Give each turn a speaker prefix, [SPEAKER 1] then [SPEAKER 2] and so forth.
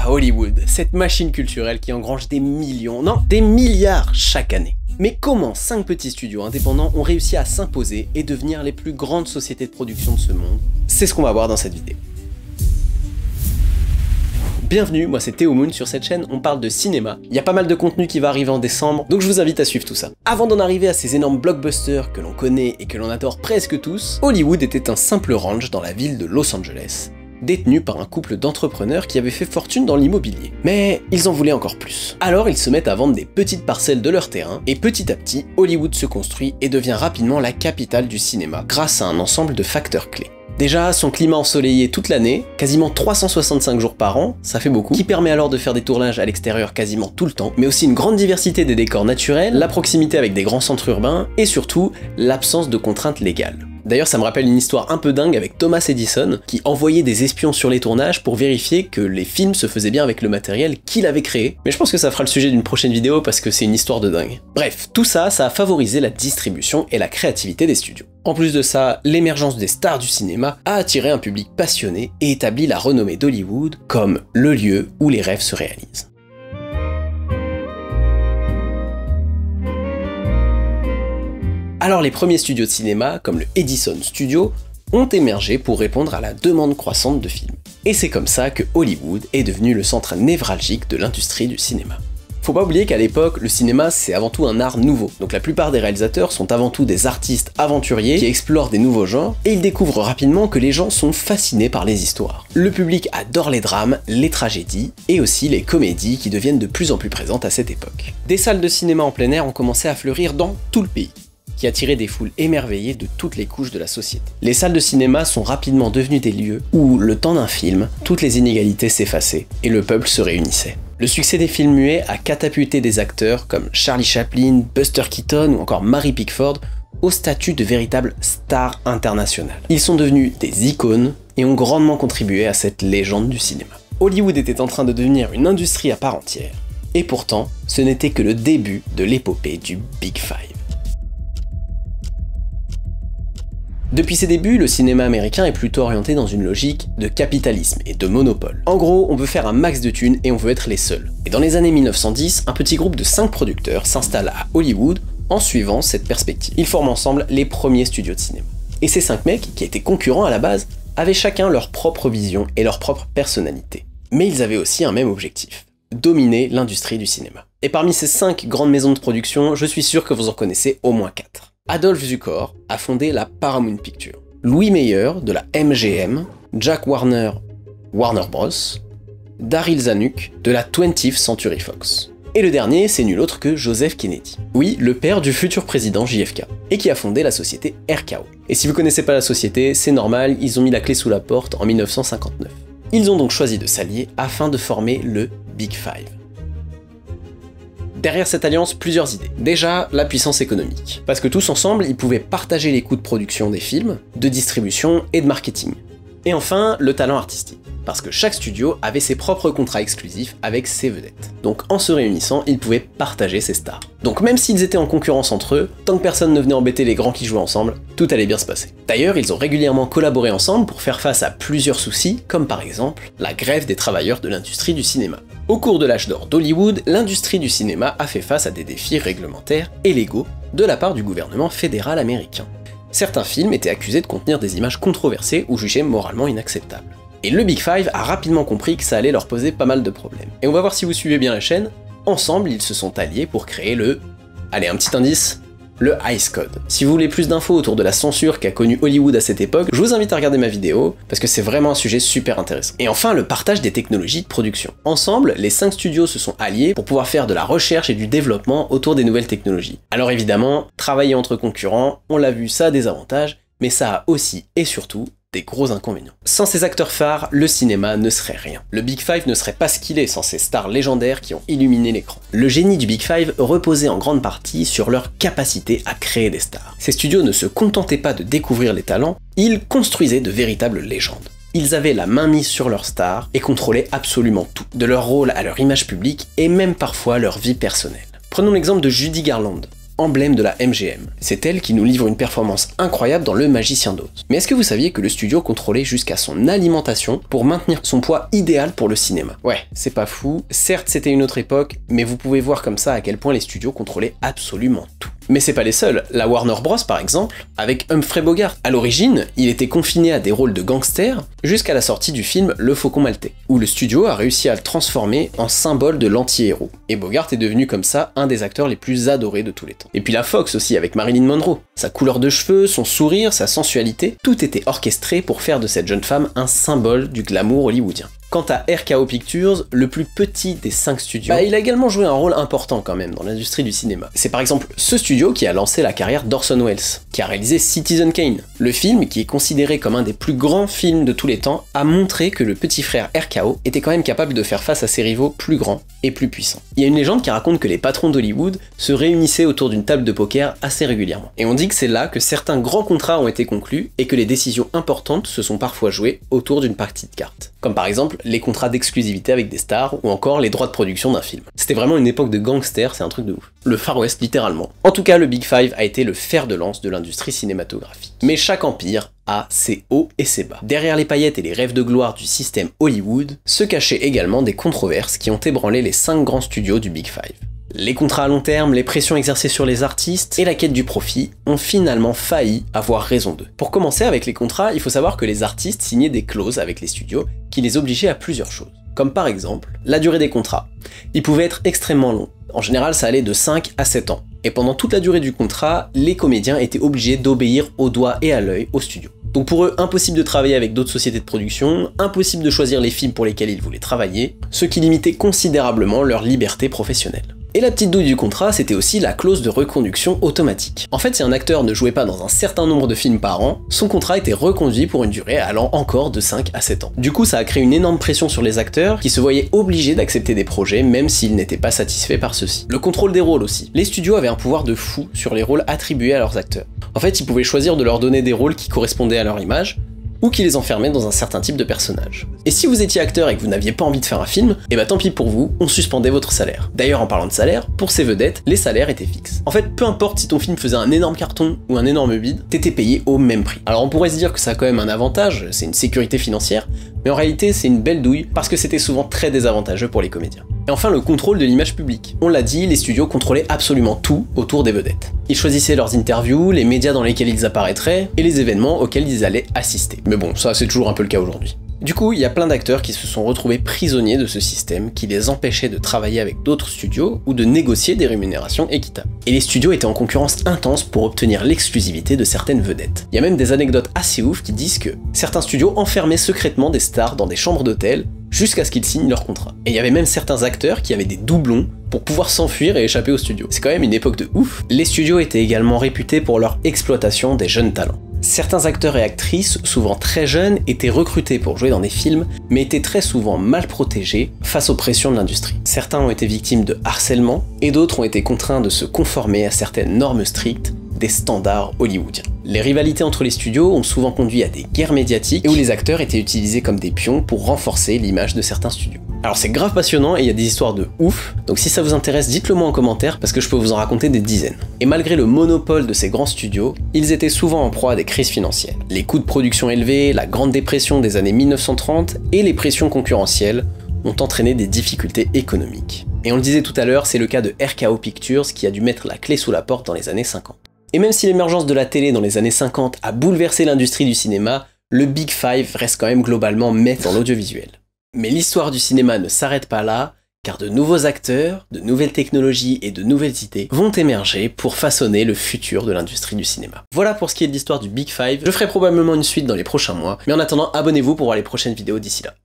[SPEAKER 1] Ah, Hollywood, cette machine culturelle qui engrange des millions, non, des milliards chaque année. Mais comment 5 petits studios indépendants ont réussi à s'imposer et devenir les plus grandes sociétés de production de ce monde? C'est ce qu'on va voir dans cette vidéo. Bienvenue, moi c'est Théo Moon, sur cette chaîne on parle de cinéma. Il y a pas mal de contenu qui va arriver en décembre, donc je vous invite à suivre tout ça. Avant d'en arriver à ces énormes blockbusters que l'on connaît et que l'on adore presque tous, Hollywood était un simple ranch dans la ville de Los Angeles, détenu par un couple d'entrepreneurs qui avaient fait fortune dans l'immobilier. Mais ils en voulaient encore plus. Alors ils se mettent à vendre des petites parcelles de leur terrain, et petit à petit, Hollywood se construit et devient rapidement la capitale du cinéma, grâce à un ensemble de facteurs clés. Déjà, son climat ensoleillé toute l'année, quasiment 365 jours par an, ça fait beaucoup, qui permet alors de faire des tournages à l'extérieur quasiment tout le temps, mais aussi une grande diversité des décors naturels, la proximité avec des grands centres urbains, et surtout, l'absence de contraintes légales. D'ailleurs, ça me rappelle une histoire un peu dingue avec Thomas Edison, qui envoyait des espions sur les tournages pour vérifier que les films se faisaient bien avec le matériel qu'il avait créé. Mais je pense que ça fera le sujet d'une prochaine vidéo parce que c'est une histoire de dingue. Bref, tout ça, ça a favorisé la distribution et la créativité des studios. En plus de ça, l'émergence des stars du cinéma a attiré un public passionné et établi la renommée d'Hollywood comme le lieu où les rêves se réalisent. Alors les premiers studios de cinéma, comme le Edison Studio, ont émergé pour répondre à la demande croissante de films. Et c'est comme ça que Hollywood est devenu le centre névralgique de l'industrie du cinéma. Faut pas oublier qu'à l'époque, le cinéma c'est avant tout un art nouveau, donc la plupart des réalisateurs sont avant tout des artistes aventuriers qui explorent des nouveaux genres, et ils découvrent rapidement que les gens sont fascinés par les histoires. Le public adore les drames, les tragédies, et aussi les comédies qui deviennent de plus en plus présentes à cette époque. Des salles de cinéma en plein air ont commencé à fleurir dans tout le pays, qui attirait des foules émerveillées de toutes les couches de la société. Les salles de cinéma sont rapidement devenues des lieux où, le temps d'un film, toutes les inégalités s'effaçaient et le peuple se réunissait. Le succès des films muets a catapulté des acteurs comme Charlie Chaplin, Buster Keaton ou encore Mary Pickford au statut de véritables stars internationales. Ils sont devenus des icônes et ont grandement contribué à cette légende du cinéma. Hollywood était en train de devenir une industrie à part entière, et pourtant, ce n'était que le début de l'épopée du Big Five. Depuis ses débuts, le cinéma américain est plutôt orienté dans une logique de capitalisme et de monopole. En gros, on veut faire un max de thunes et on veut être les seuls. Et dans les années 1910, un petit groupe de 5 producteurs s'installe à Hollywood en suivant cette perspective. Ils forment ensemble les premiers studios de cinéma. Et ces 5 mecs, qui étaient concurrents à la base, avaient chacun leur propre vision et leur propre personnalité. Mais ils avaient aussi un même objectif: dominer l'industrie du cinéma. Et parmi ces 5 grandes maisons de production, je suis sûr que vous en connaissez au moins 4. Adolph Zukor a fondé la Paramount Pictures, Louis Mayer de la MGM, Jack Warner, Warner Bros, Daryl Zanuck de la 20th Century Fox. Et le dernier, c'est nul autre que Joseph Kennedy. Oui, le père du futur président JFK, et qui a fondé la société RKO. Et si vous connaissez pas la société, c'est normal, ils ont mis la clé sous la porte en 1959. Ils ont donc choisi de s'allier afin de former le Big Five. Derrière cette alliance, plusieurs idées. Déjà, la puissance économique. Parce que tous ensemble, ils pouvaient partager les coûts de production des films, de distribution et de marketing. Et enfin, le talent artistique. Parce que chaque studio avait ses propres contrats exclusifs avec ses vedettes. Donc en se réunissant, ils pouvaient partager ses stars. Donc même s'ils étaient en concurrence entre eux, tant que personne ne venait embêter les grands qui jouaient ensemble, tout allait bien se passer. D'ailleurs, ils ont régulièrement collaboré ensemble pour faire face à plusieurs soucis, comme par exemple la grève des travailleurs de l'industrie du cinéma. Au cours de l'âge d'or d'Hollywood, l'industrie du cinéma a fait face à des défis réglementaires et légaux de la part du gouvernement fédéral américain. Certains films étaient accusés de contenir des images controversées ou jugées moralement inacceptables. Et le Big Five a rapidement compris que ça allait leur poser pas mal de problèmes. Et on va voir si vous suivez bien la chaîne, ensemble ils se sont alliés pour créer le... Allez, un petit indice, le Hays Code. Si vous voulez plus d'infos autour de la censure qu'a connue Hollywood à cette époque, je vous invite à regarder ma vidéo, parce que c'est vraiment un sujet super intéressant. Et enfin, le partage des technologies de production. Ensemble, les 5 studios se sont alliés pour pouvoir faire de la recherche et du développement autour des nouvelles technologies. Alors évidemment, travailler entre concurrents, on l'a vu, ça a des avantages, mais ça a aussi, et surtout, des gros inconvénients. Sans ces acteurs phares, le cinéma ne serait rien. Le Big Five ne serait pas ce qu'il est sans ces stars légendaires qui ont illuminé l'écran. Le génie du Big Five reposait en grande partie sur leur capacité à créer des stars. Ces studios ne se contentaient pas de découvrir les talents, ils construisaient de véritables légendes. Ils avaient la main mise sur leurs stars et contrôlaient absolument tout, de leur rôle à leur image publique et même parfois leur vie personnelle. Prenons l'exemple de Judy Garland. emblème de la MGM. C'est elle qui nous livre une performance incroyable dans Le Magicien d'Oz. Mais est-ce que vous saviez que le studio contrôlait jusqu'à son alimentation pour maintenir son poids idéal pour le cinéma? Ouais, c'est pas fou, certes c'était une autre époque, mais vous pouvez voir comme ça à quel point les studios contrôlaient absolument tout. Mais c'est pas les seuls, la Warner Bros par exemple, avec Humphrey Bogart. À l'origine, il était confiné à des rôles de gangster jusqu'à la sortie du film Le Faucon Maltais, où le studio a réussi à le transformer en symbole de l'anti-héros. Et Bogart est devenu comme ça un des acteurs les plus adorés de tous les temps. Et puis la Fox aussi avec Marilyn Monroe. Sa couleur de cheveux, son sourire, sa sensualité, tout était orchestré pour faire de cette jeune femme un symbole du glamour hollywoodien. Quant à RKO Pictures, le plus petit des 5 studios, il a également joué un rôle important quand même dans l'industrie du cinéma. C'est par exemple ce studio qui a lancé la carrière d'Orson Welles, qui a réalisé Citizen Kane. Le film, qui est considéré comme un des plus grands films de tous les temps, a montré que le petit frère RKO était quand même capable de faire face à ses rivaux plus grands et plus puissants. Il y a une légende qui raconte que les patrons d'Hollywood se réunissaient autour d'une table de poker assez régulièrement. Et on dit que c'est là que certains grands contrats ont été conclus et que les décisions importantes se sont parfois jouées autour d'une partie de cartes. Comme par exemple les contrats d'exclusivité avec des stars ou encore les droits de production d'un film. C'était vraiment une époque de gangsters, c'est un truc de ouf. Le Far West littéralement. En tout cas, le Big Five a été le fer de lance de l'industrie cinématographique. Mais chaque empire a ses hauts et ses bas. Derrière les paillettes et les rêves de gloire du système Hollywood, se cachaient également des controverses qui ont ébranlé les 5 grands studios du Big Five. Les contrats à long terme, les pressions exercées sur les artistes et la quête du profit ont finalement failli avoir raison d'eux. Pour commencer avec les contrats, il faut savoir que les artistes signaient des clauses avec les studios qui les obligeaient à plusieurs choses. Comme par exemple, la durée des contrats. Ils pouvaient être extrêmement longs. En général, ça allait de 5 à 7 ans. Et pendant toute la durée du contrat, les comédiens étaient obligés d'obéir au doigt et à l'œil au studio. Donc pour eux, impossible de travailler avec d'autres sociétés de production, impossible de choisir les films pour lesquels ils voulaient travailler, ce qui limitait considérablement leur liberté professionnelle. Et la petite douille du contrat, c'était aussi la clause de reconduction automatique. En fait, si un acteur ne jouait pas dans un certain nombre de films par an, son contrat était reconduit pour une durée allant encore de 5 à 7 ans. Du coup, ça a créé une énorme pression sur les acteurs qui se voyaient obligés d'accepter des projets même s'ils n'étaient pas satisfaits par ceux-ci. Le contrôle des rôles aussi. Les studios avaient un pouvoir de fou sur les rôles attribués à leurs acteurs. En fait, ils pouvaient choisir de leur donner des rôles qui correspondaient à leur image, ou qui les enfermaient dans un certain type de personnage. Et si vous étiez acteur et que vous n'aviez pas envie de faire un film, et bah tant pis pour vous, on suspendait votre salaire. D'ailleurs, en parlant de salaire, pour ces vedettes, les salaires étaient fixes. En fait, peu importe si ton film faisait un énorme carton ou un énorme bide, t'étais payé au même prix. Alors on pourrait se dire que ça a quand même un avantage, c'est une sécurité financière, mais en réalité c'est une belle douille parce que c'était souvent très désavantageux pour les comédiens. Et enfin, le contrôle de l'image publique. On l'a dit, les studios contrôlaient absolument tout autour des vedettes. Ils choisissaient leurs interviews, les médias dans lesquels ils apparaîtraient, et les événements auxquels ils allaient assister. Mais bon, ça c'est toujours un peu le cas aujourd'hui. Du coup, il y a plein d'acteurs qui se sont retrouvés prisonniers de ce système qui les empêchait de travailler avec d'autres studios ou de négocier des rémunérations équitables. Et les studios étaient en concurrence intense pour obtenir l'exclusivité de certaines vedettes. Il y a même des anecdotes assez ouf qui disent que certains studios enfermaient secrètement des stars dans des chambres d'hôtel jusqu'à ce qu'ils signent leur contrat. Et il y avait même certains acteurs qui avaient des doublons pour pouvoir s'enfuir et échapper au studio. C'est quand même une époque de ouf. Les studios étaient également réputés pour leur exploitation des jeunes talents. Certains acteurs et actrices, souvent très jeunes, étaient recrutés pour jouer dans des films, mais étaient très souvent mal protégés face aux pressions de l'industrie. Certains ont été victimes de harcèlement, et d'autres ont été contraints de se conformer à certaines normes strictes des standards hollywoodiens. Les rivalités entre les studios ont souvent conduit à des guerres médiatiques, et où les acteurs étaient utilisés comme des pions pour renforcer l'image de certains studios. Alors c'est grave passionnant et il y a des histoires de ouf, donc si ça vous intéresse, dites-le moi en commentaire parce que je peux vous en raconter des dizaines. Et malgré le monopole de ces grands studios, ils étaient souvent en proie à des crises financières. Les coûts de production élevés, la Grande Dépression des années 1930 et les pressions concurrentielles ont entraîné des difficultés économiques. Et on le disait tout à l'heure, c'est le cas de RKO Pictures qui a dû mettre la clé sous la porte dans les années 50. Et même si l'émergence de la télé dans les années 50 a bouleversé l'industrie du cinéma, le Big Five reste quand même globalement maître dans l'audiovisuel. Mais l'histoire du cinéma ne s'arrête pas là, car de nouveaux acteurs, de nouvelles technologies et de nouvelles idées vont émerger pour façonner le futur de l'industrie du cinéma. Voilà pour ce qui est de l'histoire du Big Five, je ferai probablement une suite dans les prochains mois, mais en attendant, abonnez-vous pour voir les prochaines vidéos d'ici là.